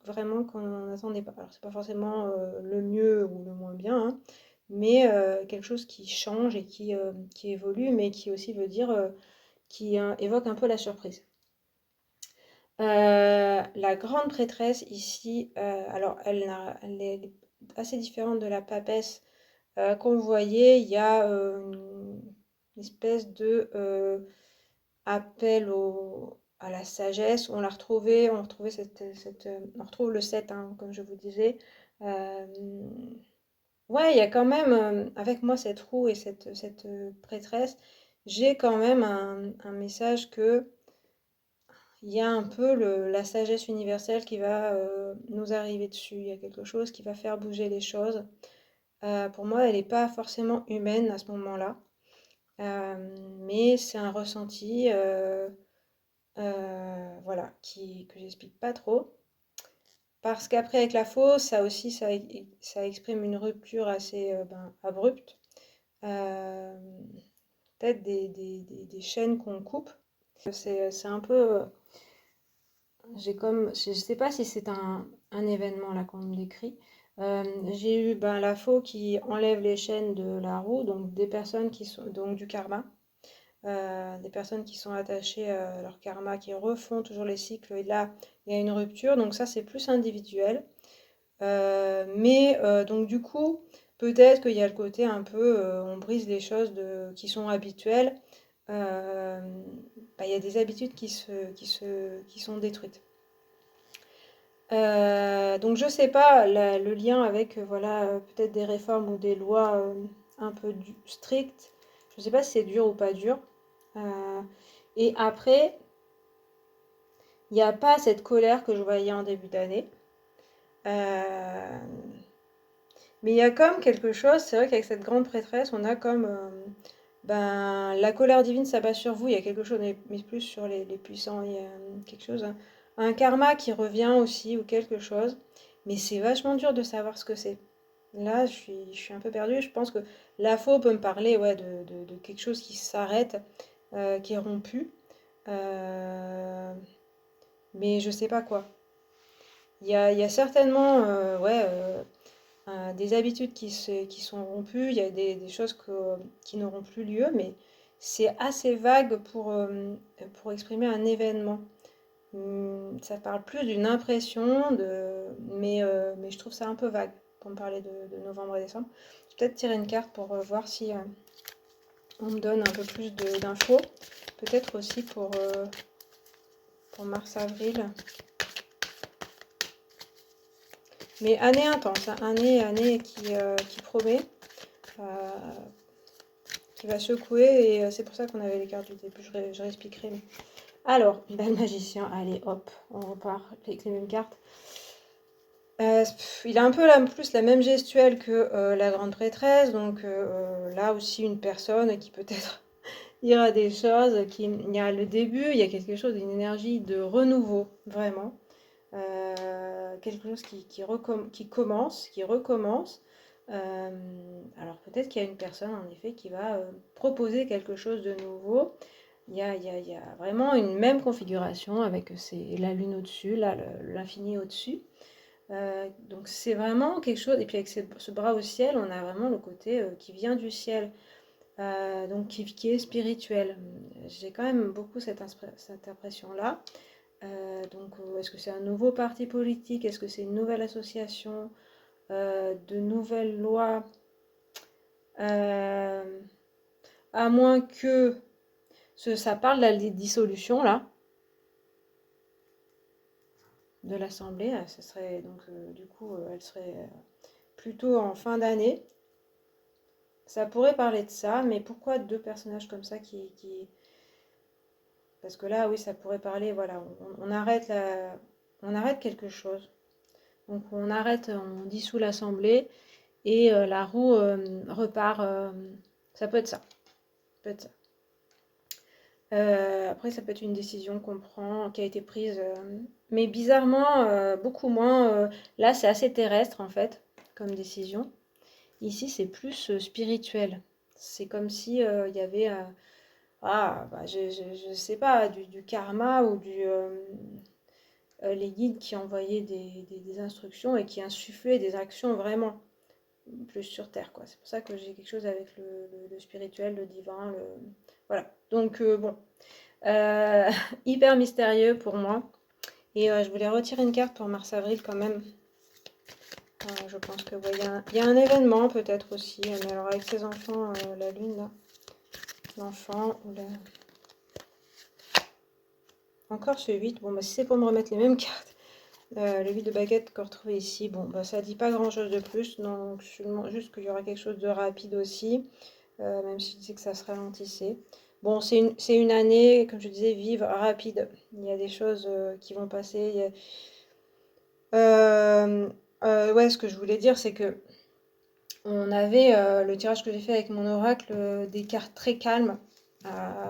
S1: vraiment qu'on n'attendait pas. Alors c'est pas forcément le mieux ou le moins bien, hein, mais quelque chose qui change et qui évolue, mais qui aussi veut dire, qui évoque un peu la surprise. La grande prêtresse ici, alors elle est assez différente de la papesse qu'on voyait. Il y a une espèce de appel à la sagesse. On retrouvait on retrouve le 7, hein, comme je vous disais. Euh, ouais, il y a quand même, avec moi, cette roue et cette prêtresse, j'ai quand même un message que il y a un peu la sagesse universelle qui va nous arriver dessus. Il y a quelque chose qui va faire bouger les choses. Pour moi, elle n'est pas forcément humaine à ce moment-là, mais c'est un ressenti, voilà, que j'explique pas trop. Parce qu'après, avec la fausse, ça aussi, ça exprime une rupture assez abrupte. Euh, Peut-être des chaînes qu'on coupe. C'est un peu. Je sais pas si c'est un événement là qu'on me décrit. J'ai eu la faux qui enlève les chaînes de la roue, donc des personnes qui sont donc du karma, des personnes qui sont attachées à leur karma, qui refont toujours les cycles. Et là, il y a une rupture, donc ça c'est plus individuel. Donc du coup, peut-être qu'il y a le côté un peu, on brise les choses qui sont habituelles. Euh, Il y a des habitudes qui sont détruites. Donc je sais pas le lien avec voilà peut-être des réformes ou des lois un peu strictes. Je sais pas si c'est dur ou pas dur. Euh, et après, il n'y a pas cette colère que je voyais en début d'année. Euh, mais il y a comme quelque chose, c'est vrai qu'avec cette grande prêtresse, on a comme la colère divine s'abat sur vous. Il y a quelque chose, mais plus sur les puissants. Il y a quelque chose, un karma qui revient aussi ou quelque chose. Mais c'est vachement dur de savoir ce que c'est. Là, je suis un peu perdue. Je pense que la faux peut me parler ouais, de quelque chose qui s'arrête, qui est rompu. Euh, mais je sais pas quoi. Il y a certainement ouais, des habitudes qui sont rompues, il y a des choses qui n'auront plus lieu, mais c'est assez vague pour exprimer un événement. Ça parle plus d'une impression, mais je trouve ça un peu vague pour me parler de novembre et décembre. Je vais peut-être tirer une carte pour voir si on me donne un peu plus d'infos. Peut-être aussi pour mars-avril. Mais année intense, hein, année qui promet, euh, qui va secouer, et c'est pour ça qu'on avait les cartes du début, je réexpliquerai. Alors, bel magicien, allez hop, on repart avec les mêmes cartes. Il a un peu plus la même gestuelle que la grande prêtresse, donc là aussi une personne qui peut-être dira des choses, il y a le début, il y a quelque chose, une énergie de renouveau, vraiment. Quelque chose qui commence, qui recommence. Alors peut-être qu'il y a une personne en effet qui va proposer quelque chose de nouveau. Il y a vraiment une même configuration avec la lune au-dessus, là l'infini au-dessus. Donc c'est vraiment quelque chose, et puis avec ce bras au ciel, on a vraiment le côté qui vient du ciel, donc qui est spirituel. J'ai quand même beaucoup cette impression-là. Est-ce que c'est un nouveau parti politique? Est-ce que c'est une nouvelle association? De nouvelles lois? Euh, à moins que ça parle de la dissolution, là, de l'Assemblée. Ça serait, donc, du coup, elle serait plutôt en fin d'année. Ça pourrait parler de ça, mais pourquoi deux personnages comme ça Parce que là, oui, ça pourrait parler, voilà, on arrête quelque chose. Donc on arrête, on dissout l'Assemblée et la roue repart. Ça peut être ça. Ça peut être ça. Après, ça peut être une décision qu'on prend, qui a été prise, mais bizarrement, beaucoup moins. Là, c'est assez terrestre en fait, comme décision. Ici, c'est plus spirituel. C'est comme si il y avait, je sais pas, du karma ou les guides qui envoyaient des instructions et qui insufflaient des actions vraiment. plus sur terre, quoi. C'est pour ça que j'ai quelque chose avec le spirituel, le divin, voilà. Donc bon, euh, hyper mystérieux pour moi. Et je voulais retirer une carte pour mars-avril quand même. Je pense que y a un événement peut-être aussi, mais alors avec ses enfants, la lune là, l'enfant ou la... Encore ce 8, bon bah si c'est pour me remettre les mêmes cartes, le 8 de baguette qu'on retrouve ici, bon bah ça dit pas grand chose de plus, donc juste qu'il y aura quelque chose de rapide aussi, même si je disais que ça se ralentissait. Bon, c'est une année, comme je disais, vive, rapide. Il y a des choses qui vont passer. Ouais, ce que je voulais dire, c'est que on avait le tirage que j'ai fait avec mon oracle, des cartes très calmes.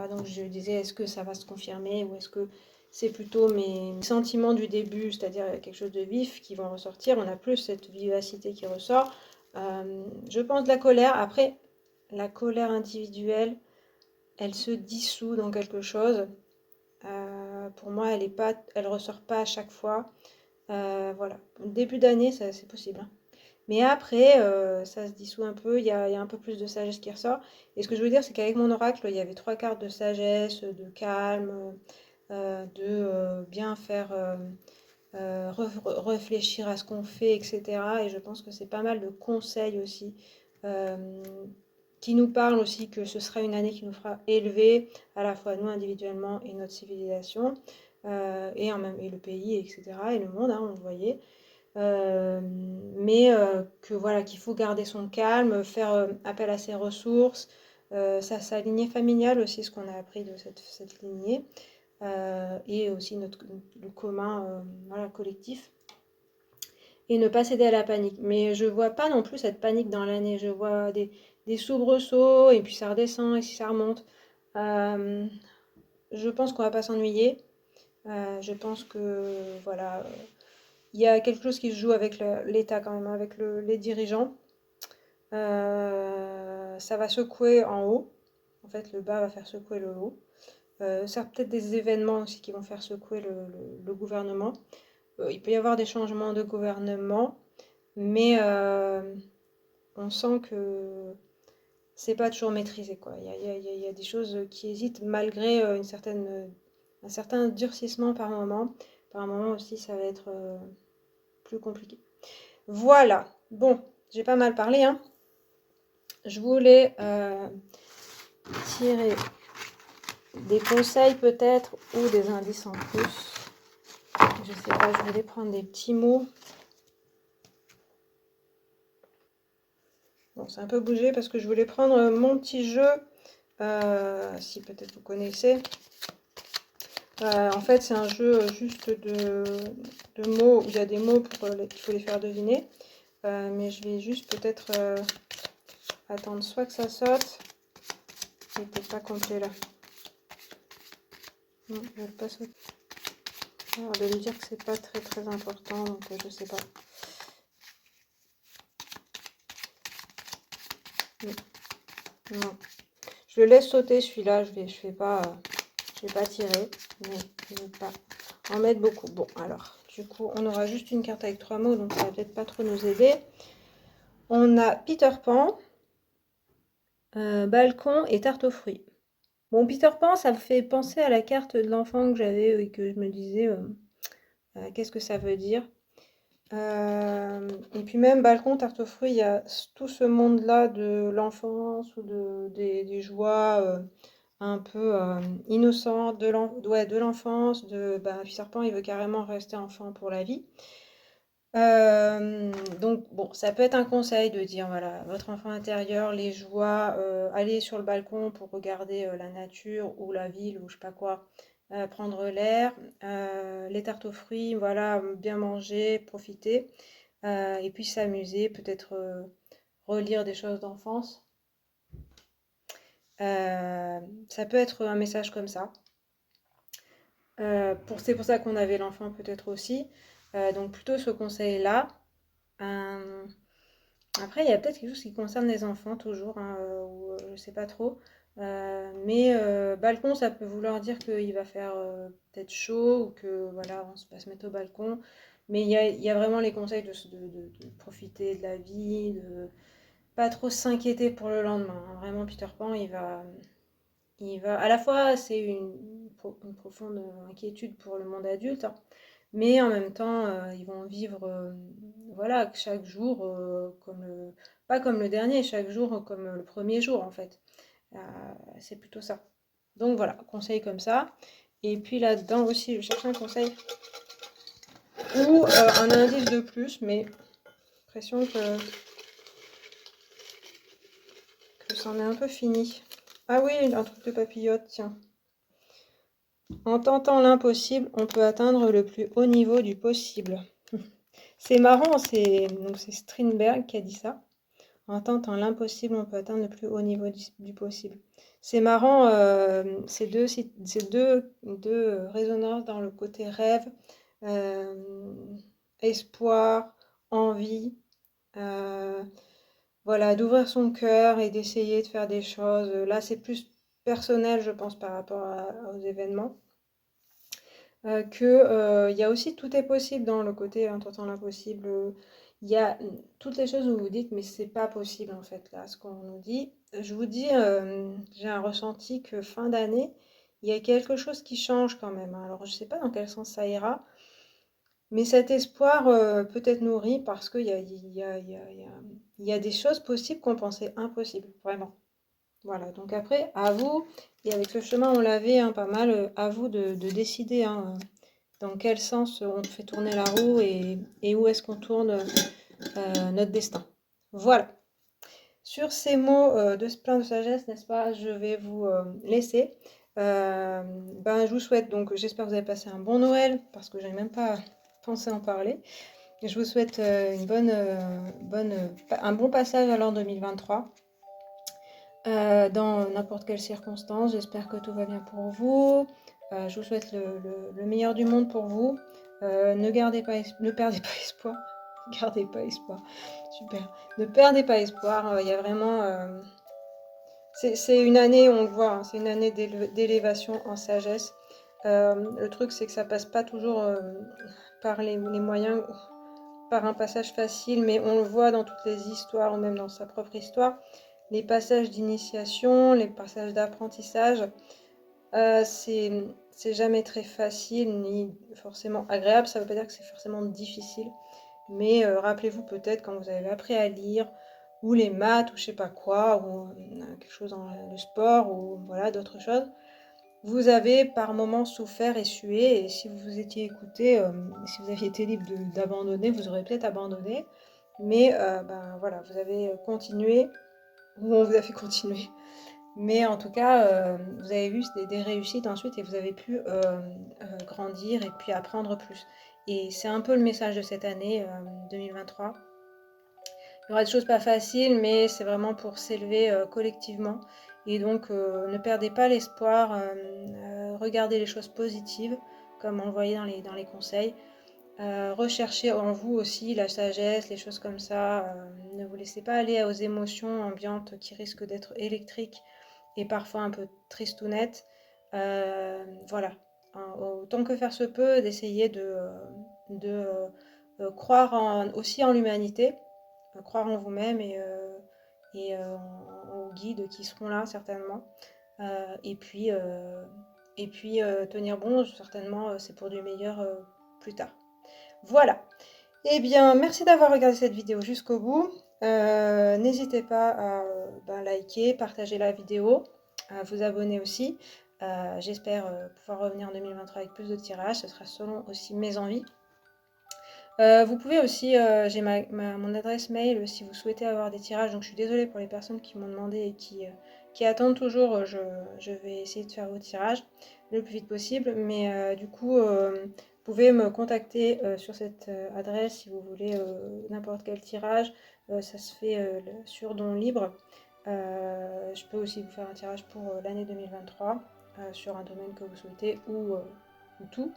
S1: Donc je disais, est-ce que ça va se confirmer ou est-ce que c'est plutôt mes sentiments du début, c'est-à-dire quelque chose de vif qui vont ressortir. On a plus cette vivacité qui ressort. Je pense de la colère. Après, la colère individuelle, elle se dissout dans quelque chose. Pour moi, elle ressort pas à chaque fois. Voilà. Début d'année, c'est possible, hein. Mais après, ça se dissout un peu, il y a un peu plus de sagesse qui ressort. Et ce que je veux dire, c'est qu'avec mon oracle, il y avait 3 cartes de sagesse, de calme, de bien faire réfléchir à ce qu'on fait, etc. Et je pense que c'est pas mal de conseils aussi, euh, qui nous parlent aussi que ce sera une année qui nous fera élever, à la fois nous individuellement et notre civilisation, et le pays, etc. Et le monde, hein, on le voyait. Mais que voilà, qu'il faut garder son calme, faire appel à ses ressources, sa lignée familiale aussi, ce qu'on a appris de cette lignée, et aussi le commun, voilà, collectif, et ne pas céder à la panique. Mais je vois pas non plus cette panique dans l'année, je vois des soubresauts, et puis ça redescend, et si ça remonte. Euh, je pense qu'on va pas s'ennuyer. Je pense que voilà, il y a quelque chose qui se joue avec l'État quand même, avec les dirigeants. Ça va secouer en haut. En fait, le bas va faire secouer le haut. Ça peut-être des événements aussi qui vont faire secouer le gouvernement. Il peut y avoir des changements de gouvernement, mais on sent que c'est pas toujours maîtrisé, quoi. Il y a des choses qui hésitent malgré un certain durcissement par moment. Par moment aussi, ça va être plus compliqué. Voilà. Bon, j'ai pas mal parlé, hein. Je voulais tirer des conseils peut-être ou des indices en plus. Je sais pas, je voulais prendre des petits mots. Bon, c'est un peu bougé parce que je voulais prendre mon petit jeu. Si peut-être vous connaissez. En fait, c'est un jeu juste de mots où il y a des mots qu'il faut les faire deviner. Mais je vais juste peut-être attendre soit que ça saute. Il n'est pas complet là. Non, je ne vais pas sauter. Alors, de lui dire que c'est pas très très important, donc je sais pas. Non. Je le laisse sauter celui-là, je vais pas tirer, mais je vais pas en mettre beaucoup. Bon, alors, du coup, on aura juste une carte avec 3 mots, donc ça va peut-être pas trop nous aider. On a Peter Pan, balcon et tarte aux fruits. Bon, Peter Pan, ça me fait penser à la carte de l'enfant que j'avais et que je me disais, qu'est-ce que ça veut dire? Et puis même balcon, tarte aux fruits, il y a tout ce monde-là de l'enfance ou des joies un peu innocentes de l'enfance. Peter Pan, il veut carrément rester enfant pour la vie. Donc bon, ça peut être un conseil de dire, voilà, votre enfant intérieur, les joies, aller sur le balcon pour regarder la nature ou la ville ou je sais pas quoi, prendre l'air, les tartes aux fruits, voilà, bien manger, profiter, et puis s'amuser, peut-être relire des choses d'enfance. Ça peut être un message comme ça. C'est pour ça qu'on avait l'enfant peut-être aussi. Donc plutôt ce conseil-là. Euh, Après, il y a peut-être quelque chose qui concerne les enfants toujours, hein, ou je sais pas trop. Mais balcon, ça peut vouloir dire qu'il va faire peut-être chaud ou que voilà, va se mettre au balcon. Mais il y a vraiment les conseils de profiter de la vie, de pas trop s'inquiéter pour le lendemain, hein. Vraiment, Peter Pan, il va. À la fois, c'est une profonde inquiétude pour le monde adulte, hein, mais en même temps, ils vont vivre, voilà, chaque jour pas comme le dernier, chaque jour comme le premier jour, en fait. Euh, c'est plutôt ça. Donc voilà, conseil comme ça. Et puis là-dedans aussi, je cherche un conseil ou un indice de plus, mais l'impression que c'en est un peu fini. Ah oui, un truc de papillote, tiens. En tentant l'impossible, on peut atteindre le plus haut niveau du possible. C'est marrant, c'est Strindberg qui a dit ça. En tentant l'impossible, on peut atteindre le plus haut niveau du possible. C'est marrant, ces deux résonances dans le côté rêve, euh, espoir, envie, euh, voilà, d'ouvrir son cœur et d'essayer de faire des choses. Là, c'est plus personnel, je pense, par rapport aux événements. Il y a aussi tout est possible dans le côté en tentant l'impossible. Il y a toutes les choses où vous dites, mais c'est pas possible en fait, là, ce qu'on nous dit. Je vous dis, j'ai un ressenti que fin d'année, il y a quelque chose qui change quand même, hein. Alors, je sais pas dans quel sens ça ira, mais cet espoir peut être nourri parce qu'il y a, il y a, il y a, il y a, il y a des choses possibles qu'on pensait impossibles, vraiment. Voilà, donc après, à vous, et avec ce chemin, on l'avait hein, pas mal, à vous de décider hein, dans quel sens on fait tourner la roue et où est-ce qu'on tourne notre destin. Voilà. Sur ces mots de plein de sagesse, n'est-ce pas, je vais vous laisser. Je vous souhaite donc, j'espère que vous avez passé un bon Noël, parce que je n'avais même pas pensé en parler. Je vous souhaite un bon passage à l'an 2023. Dans n'importe quelle circonstance. J'espère que tout va bien pour vous. Je vous souhaite le meilleur du monde pour vous. Ne perdez pas espoir. Ne gardez pas espoir. Super. Ne perdez pas espoir. Il y a vraiment. C'est une année, on le voit, hein, c'est une année d'élévation en sagesse. Le truc, c'est que ça passe pas toujours par les moyens, par un passage facile, mais on le voit dans toutes les histoires ou même dans sa propre histoire. Les passages d'initiation, les passages d'apprentissage, c'est jamais très facile ni forcément agréable. Ça ne veut pas dire que c'est forcément difficile, mais rappelez-vous peut-être quand vous avez appris à lire, ou les maths, ou je sais pas quoi, ou quelque chose dans le sport, ou voilà, d'autres choses. Vous avez par moments souffert et sué, et si vous vous étiez écouté, si vous aviez été libre d'abandonner, vous aurez peut-être abandonné, mais voilà, vous avez continué, ou on vous a fait continuer. Mais en tout cas, vous avez vu des réussites ensuite et vous avez pu grandir et puis apprendre plus. Et c'est un peu le message de cette année 2023. Il y aura des choses pas faciles, mais c'est vraiment pour s'élever collectivement. Et donc, ne perdez pas l'espoir, regardez les choses positives, comme on le voyait dans les conseils. Recherchez en vous aussi la sagesse, les choses comme ça. Ne vous laissez pas aller aux émotions ambiantes qui risquent d'être électriques et parfois un peu tristounettes. Voilà. Hein, autant que faire se peut, d'essayer de croire aussi en l'humanité, croire en vous-même et aux guides qui seront là certainement. Et puis, tenir bon, certainement, c'est pour du meilleur plus tard. Voilà. Eh bien, merci d'avoir regardé cette vidéo jusqu'au bout. N'hésitez pas à liker, partager la vidéo, à vous abonner aussi. J'espère pouvoir revenir en 2023 avec plus de tirages. Ce sera selon aussi mes envies. Vous pouvez aussi, j'ai mon adresse mail si vous souhaitez avoir des tirages. Donc je suis désolée pour les personnes qui m'ont demandé et qui attendent toujours. Je vais essayer de faire vos tirages le plus vite possible. Mais du coup, vous pouvez me contacter sur cette adresse si vous voulez n'importe quel tirage. Ça se fait sur don libre. Je peux aussi vous faire un tirage pour l'année 2023 sur un domaine que vous souhaitez ou tout.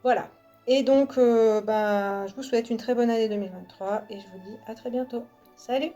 S1: Voilà. Et donc, je vous souhaite une très bonne année 2023 et je vous dis à très bientôt. Salut!